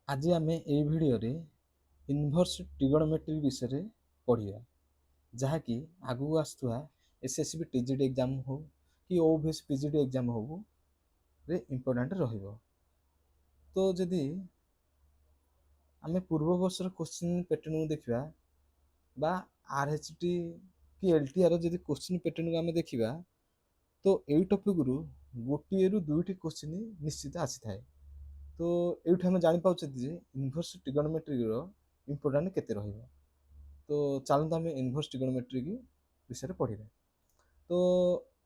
आज आम ये भिडियो इनभर्स ट्रिगोनोमेट्री विषय पढ़ा जहाँकि आगू आसुआ एसएसबी टीजीटी एग्जाम हो कि ओबीएस पीजीटी एग्जाम हो रे इम्पोर्टाट रहिबो। तो जदि आम पूर्व वर्षर क्वेश्चन पैटर्न को देखा बा आरएचटी कि एलटीआर जदि क्वेश्चन पैटर्न को आम देखा तो यही टॉपिक रु गोटे रु दुईटी क्वेश्चन निश्चित आसी थाए। तो ये आम जापार जे इनभर्स ट्रिगोनोमेट्री इम्पोर्टाट केते रहिबो। तो चलते आम इनभर्स ट्रिगोनोमेट्री विषय पढ़ा। तो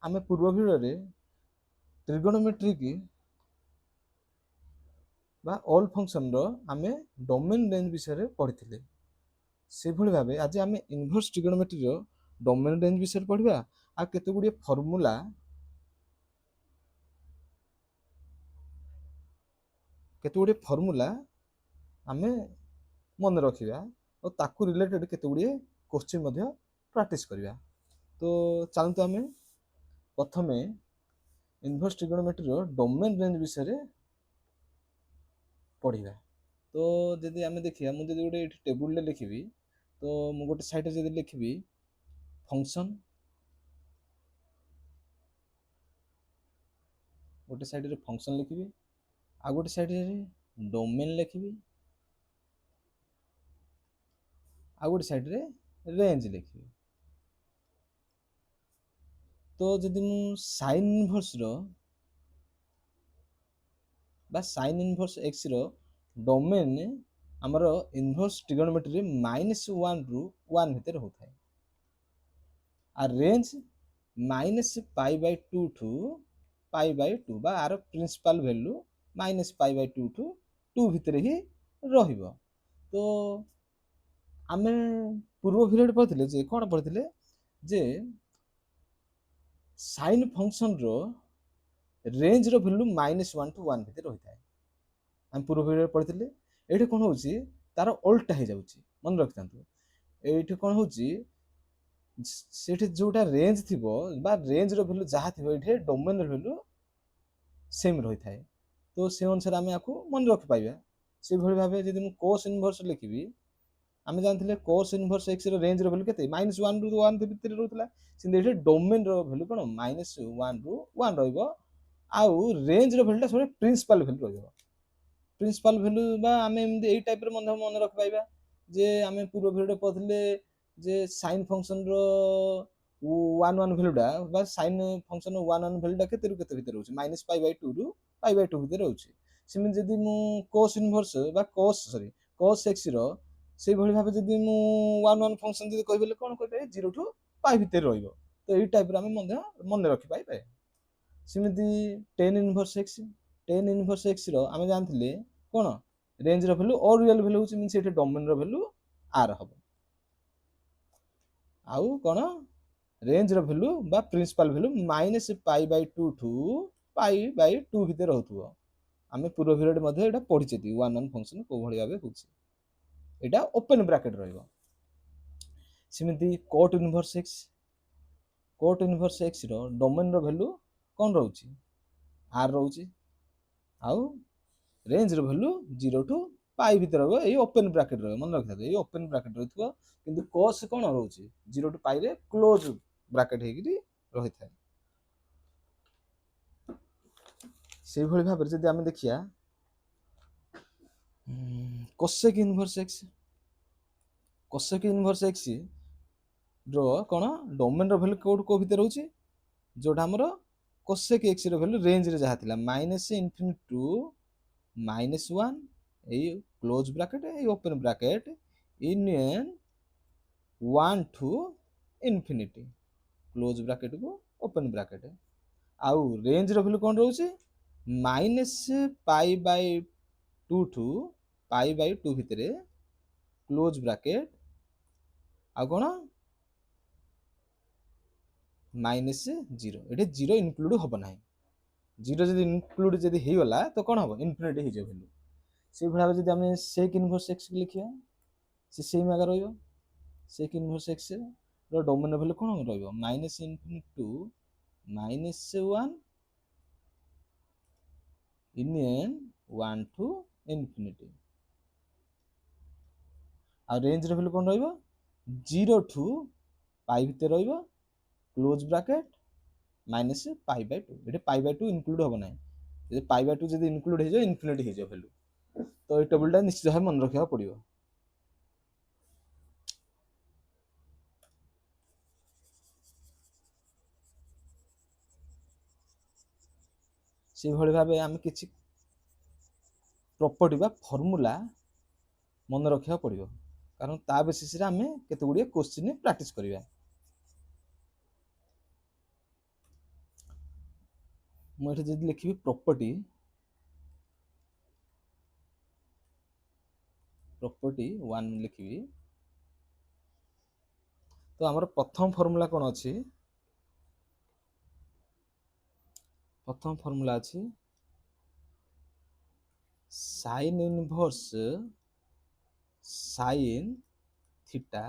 आम पूर्व भिडियो ट्रिगोनोमेट्री की बा ऑल फंक्शन रो आमे डोमेन रेंज विषय पढ़ी से भली भाव आज आम इनभर्स ट्रिगोनोमेट्री रो डोमेन रेंज विषय पढ़ा आ केते गुडी फॉर्मूला आमे मन रखिया और ताकू रिलेटेड केते गुडी क्वेश्चन प्रैक्टिस करिया। तो चलते आम प्रथम इनभर्स ट्रिगोनोमेट्री रो डोमेन रेंज विषय पढ़ा। तो जदि आम देखिए मुझे गोटे टेबुल लिखी तो मु गोटे साइड जब लिखी फंक्शन गोटे साइड रे फंक्शन लिखी आ गोटे साइड रे डोमेन लिखी आ गोटे साइड रे रेंज लिखी। तो जदि मु साइन इनवर्स रो बा साइन इनवर्स एक्स रो डोमेन आमर इनवर्स ट्रिगोनोमेट्री -1 रु 1 भितर होता है आ रेंज -π/2 ठू π/2 बा आर प्रिंसिपल वैल्यू -π/2 ठू 2 भितर ही रहिबो। तो आमे पूर्व भिडियो पढ़िले जे कोन पढ़िले जे साइन फंक्शन रो रेंज रो वैल्यू -1 टू 1 भितर होता है। हम पूर्व भिडियो पढ़िले एठी कोन होची तार उल्टा हो जाउची मन रखिथांतु। एठी कोन होची सेठी जोटा रेंज थिबो बा रेंज रो वैल्यू जहा थिबो एठी डोमेन रो वैल्यू सेम रही थाए। तो से अनुसार आम आपको मन रखि पाइबा। से भली भाबे जदि मु कोस इनवर्स लिखिबी आम जानते कोस इनवर्स एक्स रो रेंज रो वैल्यू केते -1 रु 1 भितर रहउतला सिंदे एठी डोमेन रो वैल्यू कोन -1 रु 1 रहइबो आउ रेंज रो वैल्यू सब प्रिंसिपल वैल्यू रहइबो। प्रिंसिपल वैल्यू बा आम एमदी एई टाइप रो मन रखि पाइबा जे आम पूर्व भिडियो पढ़िले जे साइन फंक्शन रो 1 वैल्यूटा बा साइन फंक्शन 1 वैल्यूटा केते रु केते भितर रहउची -π/2 रु π/2 भितर रहउची। सिमिन जदि मु कोस इनवर्स बा कोस एक्स रो से भली भाबे जदि मु 1 फंक्शन जदि कहबेले कोन कहबे 0 टू π भितर रहइबो। तो एई टाइप रो आम मन रखि पाइबे। सिमिति tan इनवर्स एक्स रो आम जानथिले कोन रेंज रो वैल्यू और रियल वैल्यू होची मींस एठी डोमेन रो वैल्यू r हबो आउ कोन रेंज रो वैल्यू बा प्रिंसिपल वैल्यू -π/2 ठू π/2 भितर रहउथबो। आमे पूर्व भिडियो मध्ये एटा पढिचेती 1 फंक्शन को भली भाबे होची एटा ओपन ब्रैकेट रहइबो। सिमिति कोट इनवर्स एक्स रो डोमेन रो वैल्यू कोन रहउची r रहउची आउ रेंज रो वैल्यू 0 टू π भितर रहबो। ए ओपन ब्रैकेट रहबो मन रखिथा ए ओपन ब्रैकेट रहथबो किंतु कोस कोन रहउची 0 टू π रे क्लोज ब्रैकेट हेगिरी रहिथा। से भली भाबे जदि आमे देखिया कोसेक इनवर्स एक्स रो कोन डोमेन रो वैल्यू कोड को भितर रहउची जोटा हमरो कोसेक एक्स रो वैल्यू रेंज रे जहा थिला -∞ टू -1 ए क्लोज ब्रैकेट ए open bracket union 1 to infinity close bracket को ओपन ब्रैकेट आउ रेंज रो वैल्यू कोन रहउची -π/2 टू π/2 भितरे क्लोज ब्रैकेट आ कोन -0 एटे 0 इनक्लूड होबो नाही 0 जदि इनक्लूड जदि हे गला तो कोन होबो इन्फिनिटी हे जे वैल्यू। से भला जदि हम सेक इनवर्स एक्स लिखिया से सेम आगे रहइबो सेक इनवर्स एक्स रो डोमेन वैल्यू कोन रहइबो -∞ टू -1 यूनियन 1 टू इन्फिनिटी ଆଉ ରେଞ୍ଜର ଭ୍ୟାଲୁ କ'ଣ ରହିବ 0 ଠୁ ପାଇ ଭିତରେ ରହିବ କ୍ଲୋଜ୍ ବ୍ରାକେଟ୍ ମାଇନସ୍ π/2 ଏଠି π/2 ଇନକ୍ଲୁଡ୍ ହେବ ନାହିଁ ଯଦି π/2 ଯଦି ଇନକ୍ଲୁଡ୍ ହେଇଯିବ ଇନଫିନିଟି ହେଇଯିବ ଭ୍ୟାଲୁ ତ এই ଟେବୁଲଟା ନିଶ୍ଚିତ ଭାବେ ମନେ ରଖିବାକୁ ପଡ଼ିବ। ସେଇଭଳି ଭାବେ ଆମେ କିଛି ପ୍ରପର୍ଟି ବା ଫର୍ମୁଲା ମନେ ରଖିବାକୁ ପଡ଼ିବ କାରଣ ତା ବେସିସରେ ଆମେ କେତେ ଗୁଡ଼ିଏ କୋଶ୍ଚିନ୍ ପ୍ରାକ୍ଟିସ୍ କରିବା। ମୁଁ ଏଠି ଯଦି ଲେଖିବି ପ୍ରପର୍ଟି 1 ଲେଖିବି ତ ଆମର ପ୍ରଥମ ଫର୍ମୁଲା କ'ଣ ଅଛି ପ୍ରଥମ ଫର୍ମୁଲା ଅଛି sine inverse sine theta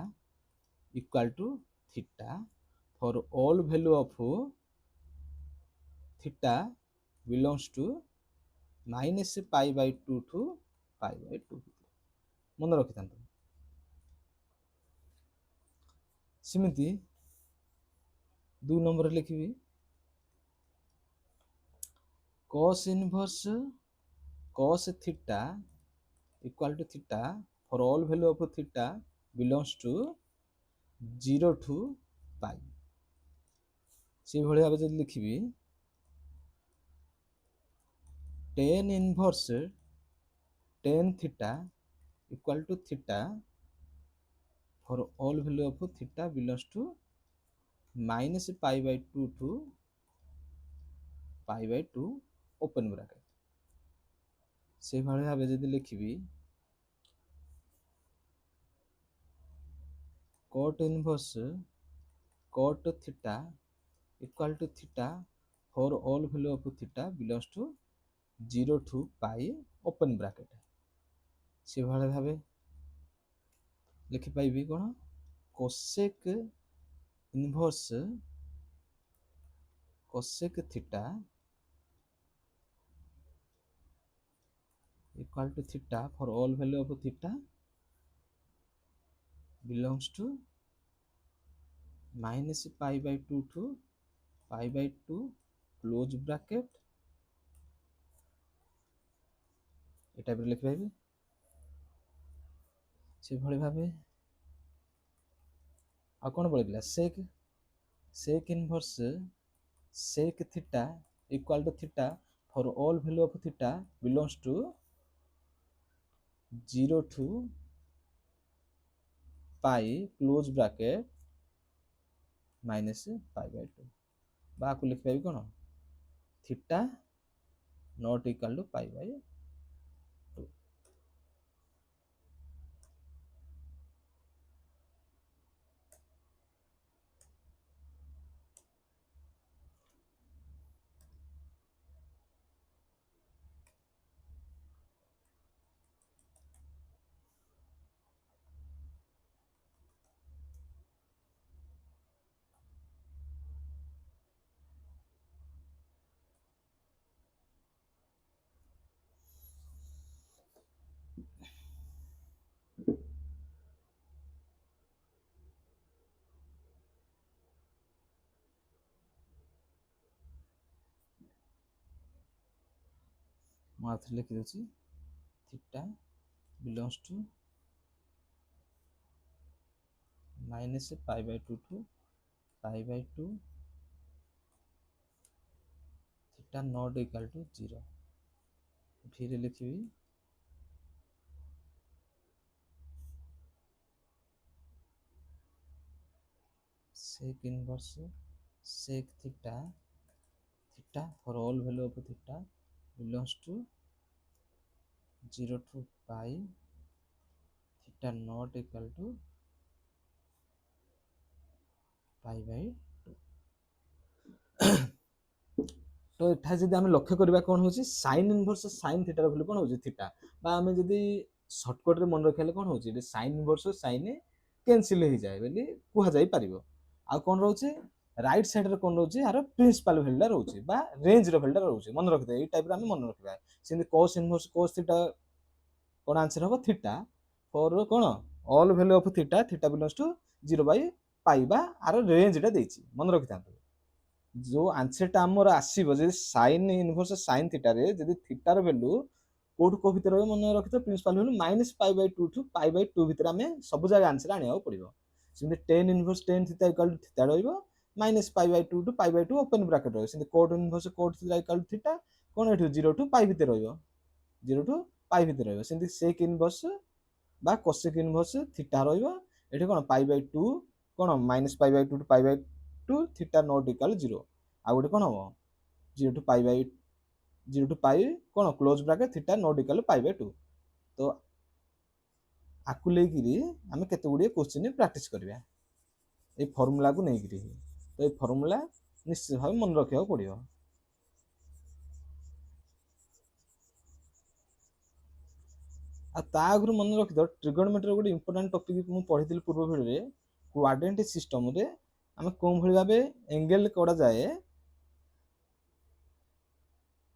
equal to theta for all value of theta belongs to minus π/2 to π/2 ମନେ ରଖିଥାନ୍ତୁ। ସେମିତି 2 ନମ୍ବରରେ ଲେଖିବି cos inverse cos theta equal to theta for all value of theta belongs to 0 to π ସେଇଭଳି ଭାବେ ଯଦି ଲେଖିବି tan inverse tan theta equal to theta for all value of theta belongs to minus π/2 to π/2 open bracket ସେଇଭଳି ଭାବେ ଯଦି ଲେଖିବି cot inverse cot theta equal to theta for all value of theta belongs to 0 to π open bracket ସେଇଭଳି ଭାବେ ଲେଖିପାରିବି କ'ଣ cosec inverse cosec theta equal to theta for all value of theta belongs to minus π/2 to π/2 close bracket ଏ ଟାଇପ୍ରେ ଲେଖିପାରିବି। ସେଇଭଳି ଭାବେ ଆଉ କ'ଣ ପଡ଼ିଥିଲା sec inverse sec theta equal to theta for all value of theta belongs to 0 to π close bracket minus π/2 ବା ଆକୁ ଲେଖିପାରିବି କ'ଣ theta not equal to π/2 ମୁଁ ଆଉଥରେ ଲେଖିଦେଉଛି theta belongs to minus π/2 to π/2 theta not equal to 0 फिर लिखिबी sec inverse sec theta for all value of theta belongs to 0 to π theta not equal to π/2 तो एठा जदि आम लक्ष्य करवा कौन हो साइन इनवर्स साइन थीटार भैल्यू कौन हो थीटा बा आम जदि सर्टकट रे मन रखिले कौन हो साइन इनवर्स साइन कैंसिल हो जाए बोली कह जाई परिबो आ कौन रोचे राइट साइड रे कौन रोचे यार प्रिंसिपल वैल्यूटा रोचे बा रेंज रो वैल्यूटा रोचे मन रखिदे ए टाइप रे हम मन रखिबा सेंति cos इनवर्स cos थीटा कौन आंसर हो थीटा फॉर कौन all value of theta, theta belongs to 0/π ବା ଆର ରେଞ୍ଜଟା ଦେଇଛି, ମନେ ରଖିଥାନ୍ତୁ। ଯୋଉ ଆନ୍ସରଟା ଆମର ଆସିବ ଯଦି ସାଇନ୍ ଇନଭର୍ସ ସାଇନ୍ ଥିଟାରେ ଯଦି ଥିଟାର ଭ୍ୟାଲୁ କୋଉଠୁ କୋଉ ଭିତରେ ରହିବ ମନେ ରଖିଥିବ, ପ୍ରିନ୍ସିପାଲ ଭ୍ୟାଲୁ -π/2 ଠୁ π/2 ଭିତରେ ଆମେ ସବୁ ଜାଗା ଆନ୍ସର ଆଣିବାକୁ ପଡ଼ିବ। ସେମିତି tan inverse tan theta equal to theta ରହିବ, -π/2 ଟୁ π/2 ଓପେନ୍ ବ୍ରାକେଟ୍ ରହିବ। ସେମିତି cot inverse cot theta equal to theta କ'ଣ ଏଠି 0 ଟୁ π ଭିତରେ ରହିବ, 0 ଟୁ π ଭିତରେ ରହିବ। ସେମିତି ସେକ୍ ଇନଭର୍ସ বা କୋସେକ୍ ଇନଭର୍ସ ଥିଟା ରହିବ, ଏଠି କ'ଣ π/2 କ'ଣ -π/2 ଟୁ π/2 ଥିଟା ନଟ୍ ଇକ୍ୱାଲ୍ 0। ଆଉ ଗୋଟେ କ'ଣ ହବ 0 ଟୁ π କ'ଣ close bracket theta not equal π/2। ତ ଆକୁ ନେଇକିରି ଆମେ କେତେ ଗୁଡ଼ିଏ କୋଶ୍ଚିନ୍ ପ୍ରାକ୍ଟିସ୍ କରିବା ଏଇ ଫର୍ମୁଲାକୁ ନେଇକିରି। ତ ଏଇ ଫର୍ମୁଲା ନିଶ୍ଚିତ ଭାବେ ମନେ ରଖିବାକୁ ପଡ଼ିବ। ଆଉ ତା ଆଗରୁ ମନେ ରଖିଥାଅ ଟ୍ରିଗୋନୋମେଟ୍ରି ଗୋଟେ ଇମ୍ପୋର୍ଟାଣ୍ଟ ଟପିକ୍ ମୁଁ ପଢ଼ିଥିଲି ପୂର୍ବ ଭିଡ଼ିଓରେ। କ୍ୱାଡ୍ରାଣ୍ଟ ସିଷ୍ଟମରେ ଆମେ କେଉଁ ଭଳି ଭାବେ ଏଙ୍ଗେଲ କଢ଼ାଯାଏ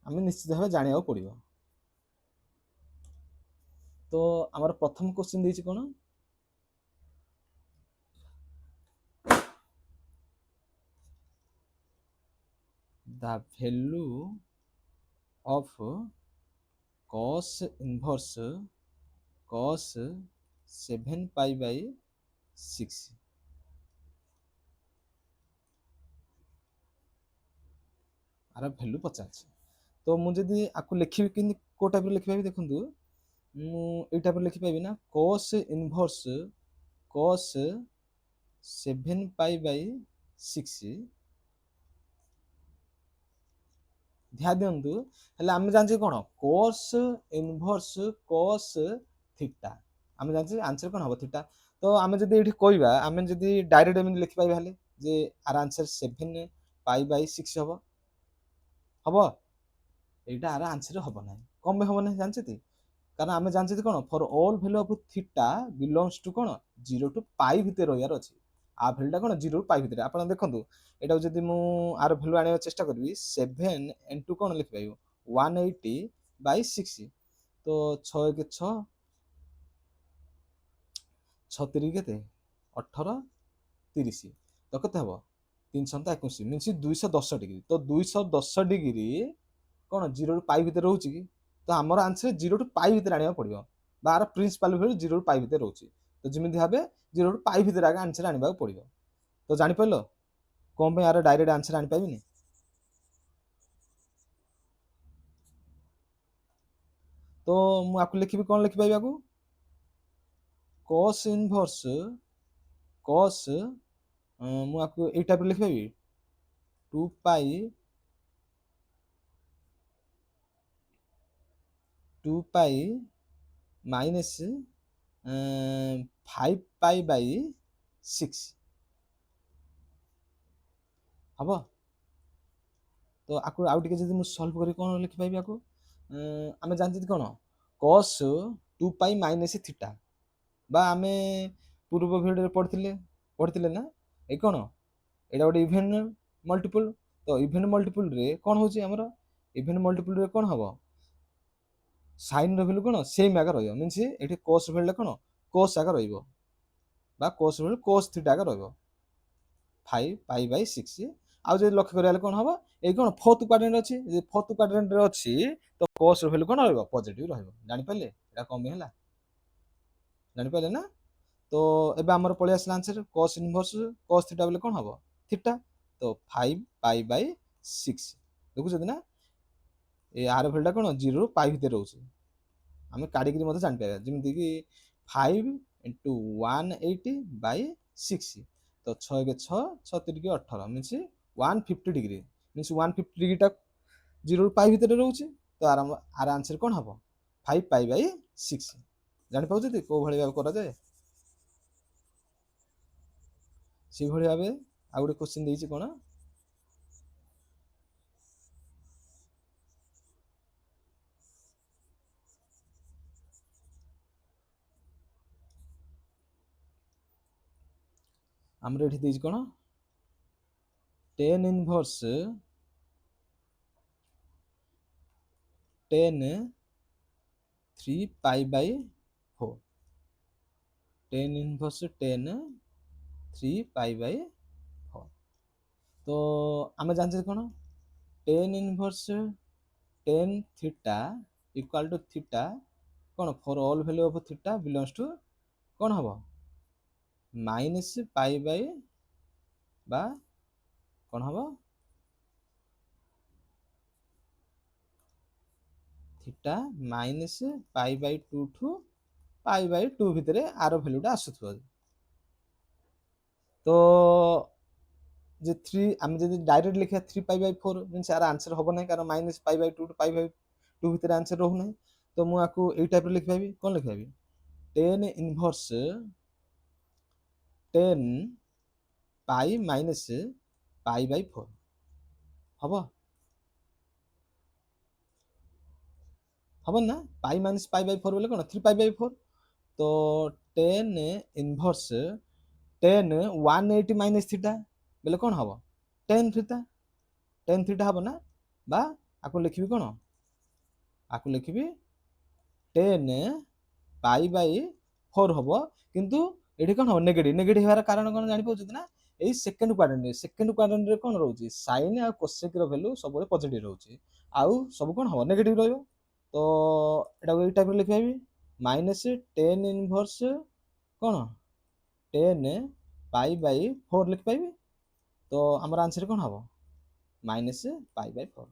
ଆମେ ନିଶ୍ଚିତ ଭାବେ ଜାଣିବାକୁ ପଡ଼ିବ। ତ ଆମର ପ୍ରଥମ କୋଶ୍ଚିନ୍ ଦେଇଛି କ'ଣ, the value of cos inverse cos 7π/6 R value ପଚାରିଛି। ତ ମୁଁ ଯଦି ଆକୁ ଲେଖିବି କେମିତି କୋଉ ଟାଇପ୍ରେ ଲେଖିପାରିବି ଦେଖନ୍ତୁ, ମୁଁ ଏଇ ଟାଇପ୍ରେ ଲେଖିପାରିବି ନା cos ଇନଭର୍ସ cos 7π/6। ଧ୍ୟାନ ଦିଅନ୍ତୁ, ହେଲେ ଆମେ ଜାଣିଛେ କ'ଣ cos ଇନଭର୍ସ cos ଥିଟା, ଆମେ ଜାଣିଛେ ଆନ୍ସର କ'ଣ ହବ ଥିଟା। ତ ଆମେ ଯଦି ଏଇଠି କହିବା, ଆମେ ଯଦି ଡାଇରେକ୍ଟ ଏମିତି ଲେଖିପାରିବା ହେଲେ ଯେ ଆର ଆନ୍ସର 7π/6 ହବ, ହବ এইটা ଆର ଆନ୍ସର ହବ ନାହିଁ। କ'ଣ ପାଇଁ ହବ ନାହିଁ ଜାଣିଛନ୍ତି? କାରଣ ଆମେ ଜାଣିଛନ୍ତି କ'ଣ for all value of theta belongs to କ'ଣ 0 ଟୁ π ଭିତରେ ରହିବାର ଅଛି। ଆ ଭ୍ୟାଲୁଟା କ'ଣ 0 ରୁ π ଭିତରେ। ଆପଣ ଦେଖନ୍ତୁ ଏଟାକୁ ଯଦି ମୁଁ ଆର ଭ୍ୟାଲୁ ଆଣିବାକୁ ଚେଷ୍ଟା କରିବି 7 ଇଣ୍ଟୁ କ'ଣ ଲେଖିପାରିବ 180/6। ତ 6 1 6 6 3 କେତେ 18 30, ତ କେତେ ହବ 321 ମିନ୍ସ 210 ଡିଗ୍ରୀ। ତ 210 ଡିଗ୍ରୀ କ'ଣ 0 ରୁ π ଭିତରେ ରହୁଛି କି? ତ ଆମର ଆନ୍ସର 0 ଟୁ π ଭିତରେ ଆଣିବାକୁ ପଡ଼ିବ, ବା ଆର ପ୍ରିନ୍ସିପାଲ ଭ୍ୟାଲୁ 0 ରୁ π ଭିତରେ ରହୁଛି। ତ ଯେମିତି ଭାବେ 0 ରୁ π ଭିତରେ ଆଗ ଆନ୍ସର ଆଣିବାକୁ ପଡ଼ିବ। ତ ଜାଣିପାରିଲ କ'ଣ ପାଇଁ ଆର ଡାଇରେକ୍ଟ ଆନ୍ସର ଆଣିପାରିବିନି? ତ ମୁଁ ଆକୁ ଲେଖିବି କ'ଣ ଲେଖିପାରିବି ଆକୁ cos ଇନଭର୍ସ cos ମୁଁ ଆକୁ ଏଇ ଟାଇପ୍ରେ ଲେଖିପାରିବି 2π ମାଇନସ୍ 5π/6 ହବ। ତ ଆକୁ ଆଉ ଟିକେ ଯଦି ମୁଁ ସଲ୍ଭ କରି କ'ଣ ଲେଖିପାରିବି ଆକୁ, ଆମେ ଜାଣିଛନ୍ତି କ'ଣ cos 2π ମାଇନସ୍ ଥିଟା, ବା ଆମେ ପୂର୍ବ ଭିଡ଼ିଓରେ ପଢ଼ିଥିଲେ ନା ଏଇ କ'ଣ ଏଇଟା ଗୋଟେ ଇଭେନ୍ ମଲ୍ଟିପୁଲ୍। ତ ଇଭେନ୍ ମଲ୍ଟିପୁଲ୍ରେ କ'ଣ ହେଉଛି ଆମର ଇଭେନ୍ ମଲ୍ଟିପୁଲ୍ରେ କ'ଣ ହେବ ସାଇନ୍ର ଭ୍ୟାଲୁ କ'ଣ ସେମ୍ ଆଗ ରହିବ, ମିନ୍ସ ଏଠି cos ଭ୍ୟାଲୁଟା କ'ଣ cos ଆଗ ରହିବ, ବା cos ଭ୍ୟାଲୁ cos ଥିଟା ଆଗ ରହିବ 5π/6। ଆଉ ଯଦି ଲକ୍ଷ୍ୟ କରିବା କ'ଣ ହବ ଏଇ କ'ଣ ଫୋର୍ଥ କ୍ୱାଡ୍ରାଣ୍ଟ ଅଛି, ଯଦି ଫୋର୍ଥ କ୍ୱାଡ୍ରାଣ୍ଟରେ ଅଛି ତ cos ର ଭ୍ୟାଲୁ କ'ଣ ରହିବ ପଜିଟିଭ ରହିବ। ଜାଣିପାରିଲେ ଏଇଟା କ'ଣ ପାଇଁ ହେଲା, ଜାଣିପାରିଲେ ନା? ତ ଏବେ ଆମର ପଳେଇ ଆସିଲା answer cos inverse cos theta ବୋଲେ କ'ଣ ହବ ଥିଟା, ତ 5π/6 ଦେଖୁଛନ୍ତି ନା। ଏ ଆର ଭ୍ୟାଲୁଟା କ'ଣ 0 ରୁ π ଭିତରେ ରହୁଛି, ଆମେ କାଢ଼ିକିରି ମଧ୍ୟ ଜାଣିପାରିବା ଯେମିତିକି 5 ଇଣ୍ଟୁ 180/6। ତ 6 1 6 6 3 18 ମିନ୍ସ 150 ଡିଗ୍ରୀ, ମିନ୍ସ 150 ଡିଗ୍ରୀଟା 0 ରୁ π ଭିତରେ ରହୁଛି। ତ ଆର ଆନ୍ସର କ'ଣ ହବ 5π/6। ଜାଣିପାରୁଛନ୍ତି କୋଉ ଭଳି ଭାବେ କରାଯାଏ? ସେଇଭଳି ଭାବେ ଆଉ ଗୋଟେ କୋଶ୍ଚିନ୍ ଦେଇଛି କ'ଣ, ଆମର ଏଠି ଦେଇଛି କ'ଣ tan inverse 3π/4 tan inverse tan 3 pi. तो आम जानते कौन tan inverse tan theta equal to theta कौन for all value of theta belongs to कौन हम -पाई/, बा कौन हम थीटा -पाई/2 टू पाई/2 भितर आर भैल्यूटा आसुथ्व। तो जे 3 आम जब डायरेक्ट लिखा 3 पाई/4 मीन यार आंसर हम ना कारण -पाई/2 टू पाई/2 भितर आंसर रोना। तो मुझे यही टाइप लिख पाबी कौन लिख पाबी tan inverse tan pi minus pi हम हम ना पाई माइनस पाई/4 बोले कौन 3 पाई/4। तो ten inverse ten 180 minus theta बोले कौन हम टेन थीटा हम ना बा आपको लिखी कौन आपको लिखी टेन पाई/4 हम किंतु ये कौन हम नेगेटिव नेगेटिव होवार कारण कौन जापार ना यही सेकेंड क्वाड्रेंट कौन रोचे साइन आ कोसेक वैल्यू सब पॉजिटिव रोचे आउ सब कौन हम नेगेटिव रही। तो ये टाइप लिखा माइनस टेन इनवर्स कौन टेन पाई/4 लिख पाइबी। तो आमर आंसर कौन हम -पाई/4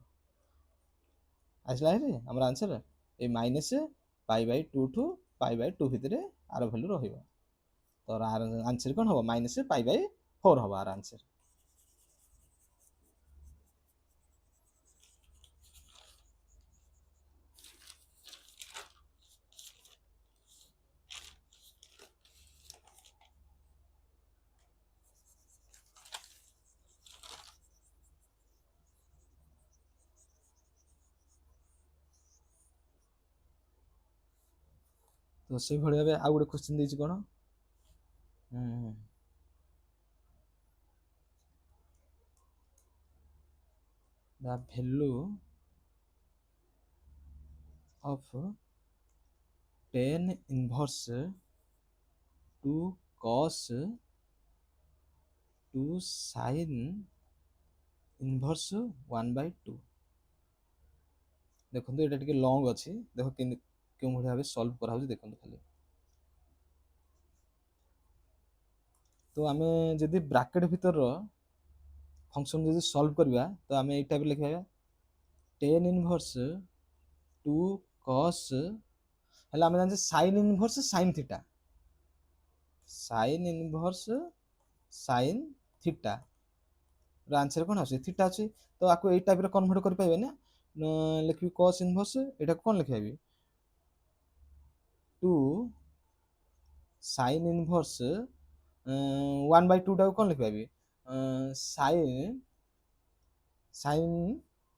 आसला है आमर आंसर ये -पाई/2 टू पाई/2 भितर आर भैल्यू रही। तो आर आंसर कौन हम -पाई/4 हम आर आंसर। तो से भाव आउ गोटे क्वेश्चन देछि कौन the value of ten inverse to cos two sine inverse 1/2। देखो ये टिके लॉन्ग अच्छी देख क्यों भाव सॉल्व करा देखो खाली। तो आम जदि ब्रैकेट भीतर फंक्शन जदि सॉल्व करवा तो आम ये टाइप लिखा टेन इनवर्स टू कॉस है आम जानते sine inverse sine theta sine inverse sine theta answer कौन आस थीटा अच्छी। तो आपको यही टाइप कन्वर्ट कर पाइबे ना लिखी कॉस इनवर्स यहाँ कौन लिखा टू साइन इनवर्स 1/2 टाक कौन लिख पाइबी साइन साइन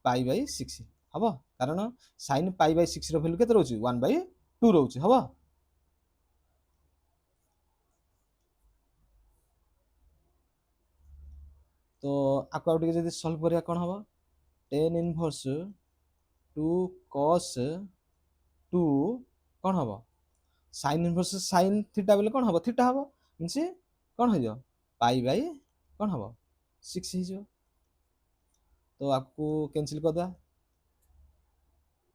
पाई/6 हम कारण साइन पाई/6 भैल्यू के रोचे 1/2 रोचे हम। तो आपको आउ टे सल्व करिया कौन हम tan inverse to cos two कौन हम साइन इनवर्स साइन थीटा बोले कौन हम थीटा हम मीनस कौन हो पाई/ कौन हम 6 हो। तो आपको कैंसिल करदा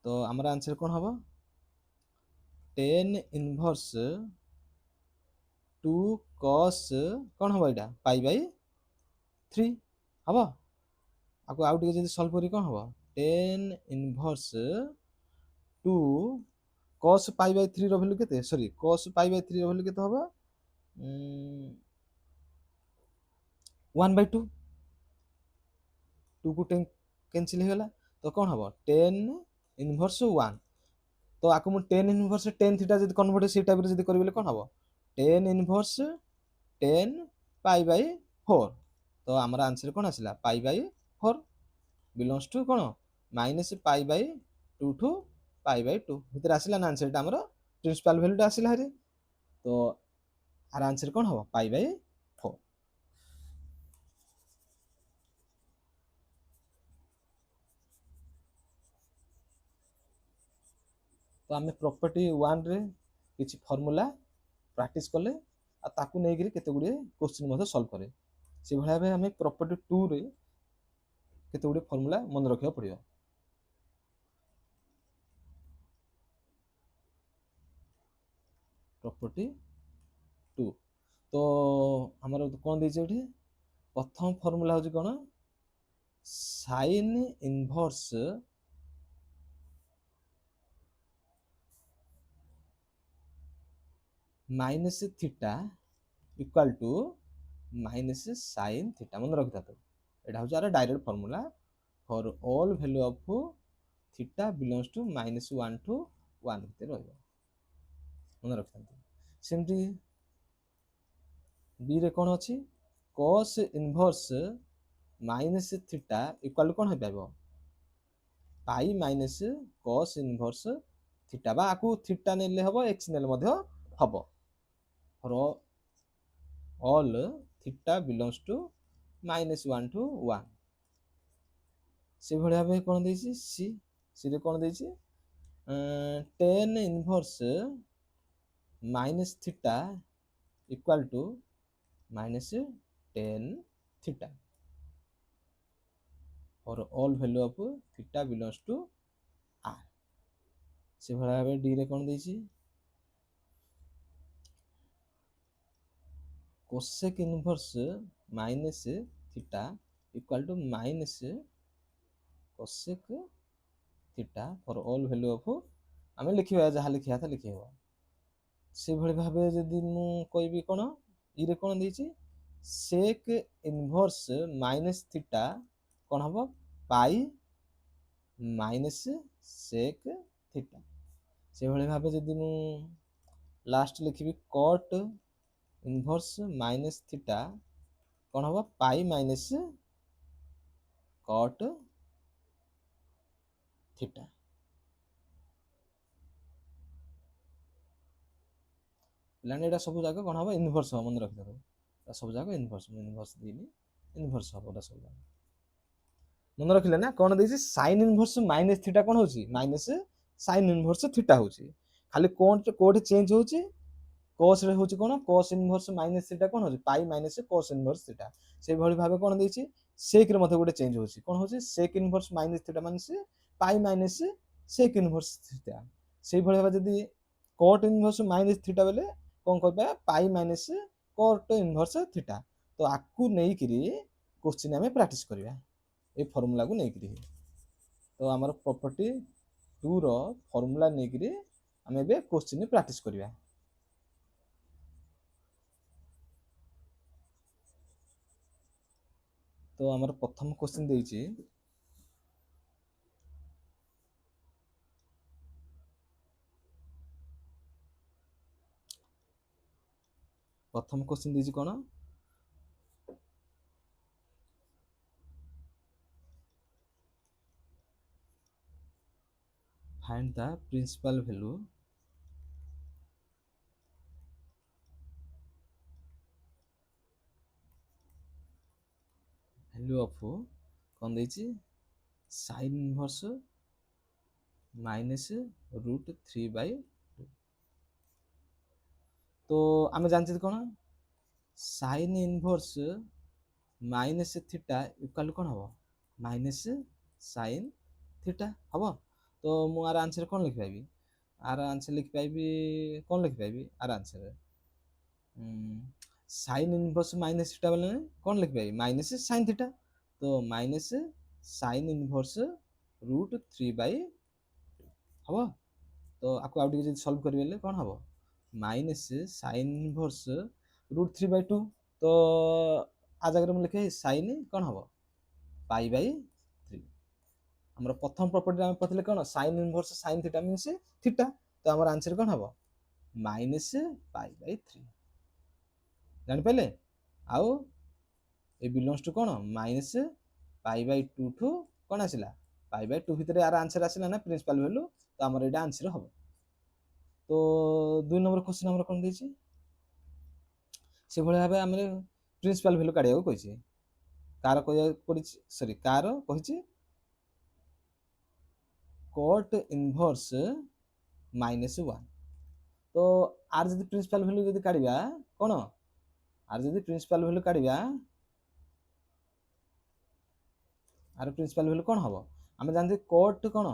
तो आमर आंसर कौन हम टेन इनवर्स टू कॉस कौन हम यहाँ पाई/3 हम। आपको आउ टे सल्व करी कौन हम tan inverse to cos pi value के सॉरी कॉस पाई/3 भैल्यू के हम 1/2 टू को कैंसिल हो गला। तो कौन हम टेन इनवर्स 1 तो आपको मुझे टेन इनवर्स टेन थीटा जब कन्वर्ट से टाइप जब करी कौन हम टेन इनवर्स टेन पाई/4। तो आमर आंसर कौन आसला पाई/4 बिलोंग्स टू कौन -पाई/2 टू पाई/2 भितर आसला ना आंसर आमर प्रिंसिपल वैल्यूटा आसला हरी। तो आर आंसर कौन हम पाई/4। तो आम प्रॉपर्टी 1 रे किसी फॉर्मूला प्रैक्टिस कले ଆଉ ତାକୁ ନେଇକିରି କେତେ ଗୁଡ଼ିଏ କୋଶ୍ଚିନ୍ ମଧ୍ୟ ସଲ୍ଭ କରେ। ସେଭଳି ଭାବେ ଆମେ ପ୍ରପର୍ଟି 2 ରେ କେତେ ଗୁଡ଼ିଏ ଫର୍ମୁଲା ମନେ ରଖିବାକୁ ପଡ଼ିବ। ପ୍ରପର୍ଟି 2 ତ ଆମର କ'ଣ ଦେଇଛି ଏଠି, ପ୍ରଥମ ଫର୍ମୁଲା ହେଉଛି କ'ଣ, sine inverse minus theta equal to minus sine theta. ମନେ ରଖିଥାନ୍ତୁ ଏଇଟା ହେଉଛି ଆର direct formula for all value of theta belongs to -1 to 1 ଭିତରେ ରହିବ। ମନେ ରଖିଥାନ୍ତୁ। ସେମିତି ବି ରେ କ'ଣ ଅଛି, cos inverse minus theta equal କ'ଣ ହେଇପାରିବ, ପାଇ ମାଇନସ୍ cos ଇନଭର୍ସ ଥିଟା, ବା ଆକୁ ଥିଟା ନେଲେ ହେବ, ଏକ୍ସ ନେଲେ ମଧ୍ୟ ହେବ। For all theta belongs to -1 to 1। ସେଭଳି ଭାବେ କ'ଣ ଦେଇଛି, ସିରେ କ'ଣ ଦେଇଛି, tan inverse minus theta equal to minus tan theta for all value of theta belongs to r। ସେଭଳି ଭାବେ ଡି ରେ କ'ଣ ଦେଇଛି, cosec inverse minus theta equal to minus cosec theta for all value of, ଆମେ ଲେଖିବା ଯାହା ଲେଖିବା କଥା ଲେଖିହେବ। ସେଭଳି ଭାବେ ଯଦି ମୁଁ କହିବି କ'ଣ, ଇରେ କ'ଣ ଦେଇଛି, ସେକ୍ ଇନଭର୍ସ ମାଇନସ୍ ଥିଟା କ'ଣ ହେବ, ପାଇ ମାଇନସ୍ ସେକ୍ ଥିଟା। ସେଭଳି ଭାବେ ଯଦି ମୁଁ ଲାଷ୍ଟ ଲେଖିବି କଟ୍ ଇନଭର୍ସ ମାଇନସ୍ ଥିଟା କ'ଣ ହେବ, ପାଇ ମାଇନସ୍ କଟ୍ ଥିଟା। ପିଲାମାନେ ଏଇଟା ସବୁ ଯାକ କ'ଣ ହେବ, ଇନଭର୍ସ ହେବ। ମନେ ରଖିଦେବ ଏଇଟା ସବୁ ଯାକ ଇନଭର୍ସ ଦେଇନି, ଇନଭର୍ସ ହେବ ଏଇଟା ସବୁ ଯାକ। ମନେ ରଖିଲେ ନା, କ'ଣ ଦେଇଛି, ସାଇନ୍ ଇନଭର୍ସ ମାଇନସ୍ ଥିଟା କ'ଣ ହେଉଛି, ମାଇନସ୍ ସାଇନ୍ ଇନଭର୍ସ ଥିଟା ହେଉଛି। ଖାଲି କୋଉଠି ଚେଞ୍ଜ ହେଉଛି, cos ରେ ହେଉଛି କ'ଣ, cos ଇନଭର୍ସ ମାଇନସ୍ ଥିଟା କ'ଣ ହେଉଛି, ପାଇ ମାଇନସ୍ cos ଇନଭର୍ସ ଥିଟା। ସେଇଭଳି ଭାବେ କ'ଣ ଦେଇଛି, ସେକ୍ ରେ ମଧ୍ୟ ଗୋଟେ ଚେଞ୍ଜ ହେଉଛି, କ'ଣ ହେଉଛି, sec inverse minus theta minus pi minus sec inverse theta. ସେଇଭଳି ଭାବେ ଯଦି cot ଇନଭର୍ସ ମାଇନସ୍ ଥିଟା ବେଲେ କ'ଣ କରିବା, ପାଇ ମାଇନସ୍ cot ଇନଭର୍ସ ଥିଟା। ତ ଆକୁ ନେଇକିରି କୋଶ୍ଚିନ୍ ଆମେ ପ୍ରାକ୍ଟିସ୍ କରିବା, এই ଫର୍ମୁଲାକୁ ନେଇକିରି। ତ ଆମର ପ୍ରପର୍ଟି 2 ର ଫର୍ମୁଲା ନେଇକିରି ଆମେ ଏବେ କୋଶ୍ଚିନ୍ ପ୍ରାକ୍ଟିସ୍ କରିବା। ତ ଆମର ପ୍ରଥମ କୋଶ୍ଚିନ୍ ଦେଇଛି, ପ୍ରଥମ କୋଶ୍ଚିନ୍ ଦେଇଛି କ'ଣ, find the principal value of କ'ଣ ଦେଇଛି, ସାଇନ୍ ଇନଭର୍ସ ମାଇନସ୍ √3/2। ତ ଆମେ ଜାଣିଛେ କ'ଣ, sine inverse minus theta equal କ'ଣ ହେବ, ମାଇନସ୍ ସାଇନ୍ ଥିଟା ହେବ। ତ ମୁଁ ଆର ଆନ୍ସର କ'ଣ ଲେଖିପାରିବି, ଆର ଆନ୍ସର ଲେଖିପାରିବି, କ'ଣ ଲେଖିପାରିବି ଆର answer, sine inverse minus theta ବେଲେ କ'ଣ ଲେଖିପାରିବି, ମାଇନସ୍ ସାଇନ୍ ଥିଟା। ତ ମାଇନସ୍ ସାଇନ୍ ଇନଭର୍ସ √3/2 ହେବ। ତ ଆକୁ ଆଉ ଟିକେ ଯଦି ସଲ୍ଭ କରିବେ କ'ଣ ହେବ, ମାଇନସ୍ ସାଇନ୍ ଇନଭର୍ସ √3/2। ତ ଆ ଜାଗାରେ ମୁଁ ଲେଖେ ସାଇନ୍ କ'ଣ ହେବ, ପାଇ/3। ଆମର ପ୍ରଥମ ପ୍ରପର୍ଟି ଆମେ ପଢ଼ିଥିଲେ କ'ଣ, sine inverse sine theta means theta. ତ ଆମର ଆନ୍ସର କ'ଣ ହେବ, ମାଇନସ୍ ପାଇ/3। ଜାଣିପାରିଲେ। ଆଉ ଏ ବିଲଙ୍ଗସ୍ ଟୁ କ'ଣ, ମାଇନସ୍ ପାଇ/2 ଠୁ କ'ଣ ଆସିଲା, ପାଇ/2 ଭିତରେ ଆର ଆନ୍ସର ଆସିଲା ନା ପ୍ରିନ୍ସିପାଲ ଭ୍ୟାଲୁ। ତ ଆମର ଏଇଟା ଆନ୍ସର ହେବ। ତ 2 ନମ୍ବର କ୍ୱେଶ୍ଚିନ୍ ଆମର କ'ଣ ଦେଇଛି, ସେଭଳି ଭାବେ ଆମେ ପ୍ରିନ୍ସିପାଲ ଭ୍ୟାଲୁ କାଢ଼ିବାକୁ କହିଛି। କାର କହିଛି cot ଇନଭର୍ସ -1। ତ ଆର ଯଦି ପ୍ରିନ୍ସିପାଲ ଭ୍ୟାଲୁ ଯଦି କାଢ଼ିବା କ'ଣ ଆର ଯଦି ପ୍ରିନ୍ସିପାଲ ଭ୍ୟାଲୁ କାଢ଼ିବା ଆର ପ୍ରିନ୍ସିପାଲ ଭ୍ୟାଲୁ କ'ଣ ହେବ ଆମେ ଜାଣିଛେ କଟ୍ କ'ଣ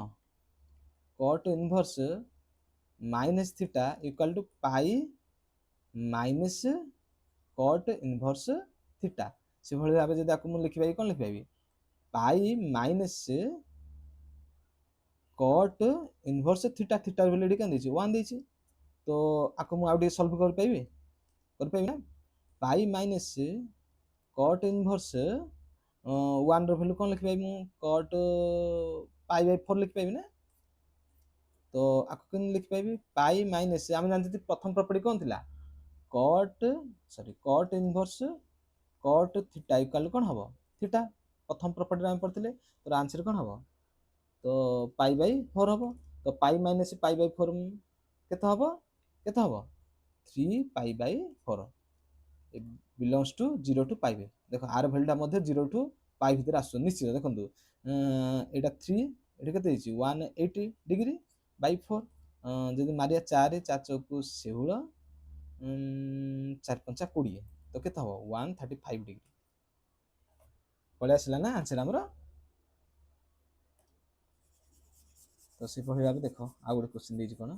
cot inverse minus theta equal to pi minus cot inverse theta. ସେଭଳି ଭାବେ ଯଦି ଆକୁ ମୁଁ ଲେଖିପାରିବି କ'ଣ ଲେଖିପାରିବି pi minus cot inverse theta ଥିଟାର ଭ୍ୟାଲୁ ଏଠି କ'ଣ ଦେଇଛି 1 ଦେଇଛି ତ ଆକୁ ମୁଁ ଆଉ ଟିକେ ସଲ୍ଭ କରିପାରିବି ନା ପାଇ ମାଇନସ୍ କଟ୍ ଇନଭର୍ସ 1 ର ଭ୍ୟାଲୁ କ'ଣ ଲେଖିପାରିବି ମୁଁ କଟ୍ ପାଇ ବାଇ 4 ଲେଖିପାରିବି ନା ତ ଆକୁ କେମିତି ଲେଖିପାରିବି ପାଇ ମାଇନସ୍ ଆମେ ଜାଣିଛନ୍ତି ପ୍ରଥମ ପ୍ରପର୍ଟି କ'ଣ ଥିଲା cut inverse cot theta equal କ'ଣ ହେବ ଥିଟା ପ୍ରଥମ ପ୍ରପର୍ଟିରେ ଆମେ ପଢ଼ିଥିଲେ ତ ଆନ୍ସର କ'ଣ ହେବ ତ ପାଇ ବାଇ 4 ହେବ ତ ପାଇ ମାଇନସ୍ ପାଇ ବାଇ 4 କେତେ ହେବ 3 ପାଇ ବାଇ 4 ବିଲଙ୍ଗସ୍ ଟୁ 0 ଟୁ ପାଇ ବାଇ ଦେଖ ଆର ଭ୍ୟାଲୁଟା ମଧ୍ୟ 0 ଟୁ ପାଇ ଭିତରେ ଆସୁଛି ନିଶ୍ଚିତ ଦେଖନ୍ତୁ ଏଇଟା 3 ଏଠି କେତେ ହେଇଛି 180 ଡିଗ୍ରୀ ବାଇ 4 ଯଦି ମାରିବା 4 ଚଉକୁ 16 4 5 20 ତ କେତେ ହେବ 135 ଡିଗ୍ରୀ ପଳେଇ ଆସିଲା ନା ଆନ୍ସର ଆମର। ତ ସେଭଳି ଭାବେ ଦେଖ ଆଉ ଗୋଟେ କ୍ୱେଶ୍ଚିନ୍ ଦେଇଛି କ'ଣ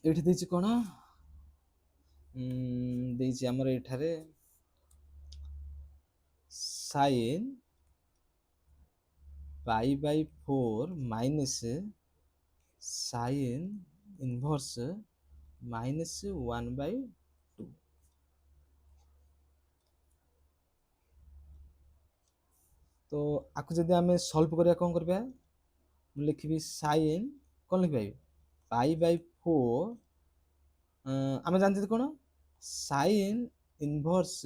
ଏଠି ଦେଇଛି କ'ଣ ଦେଇଛି ଆମର ଏଠାରେ ସାଇନ୍ ପାଇ Bai 4 minus sine inverse minus 1 Bai 2 ତ ଆକୁ ଯଦି ଆମେ ସଲ୍ଭ କରିବା କ'ଣ କରିବା ମୁଁ ଲେଖିବି ସାଇନ୍ କ'ଣ ଲେଖିପାରିବି ପାଇ ବାଇ 4 ଆମେ ଜାଣିଛେ କ'ଣ sine inverse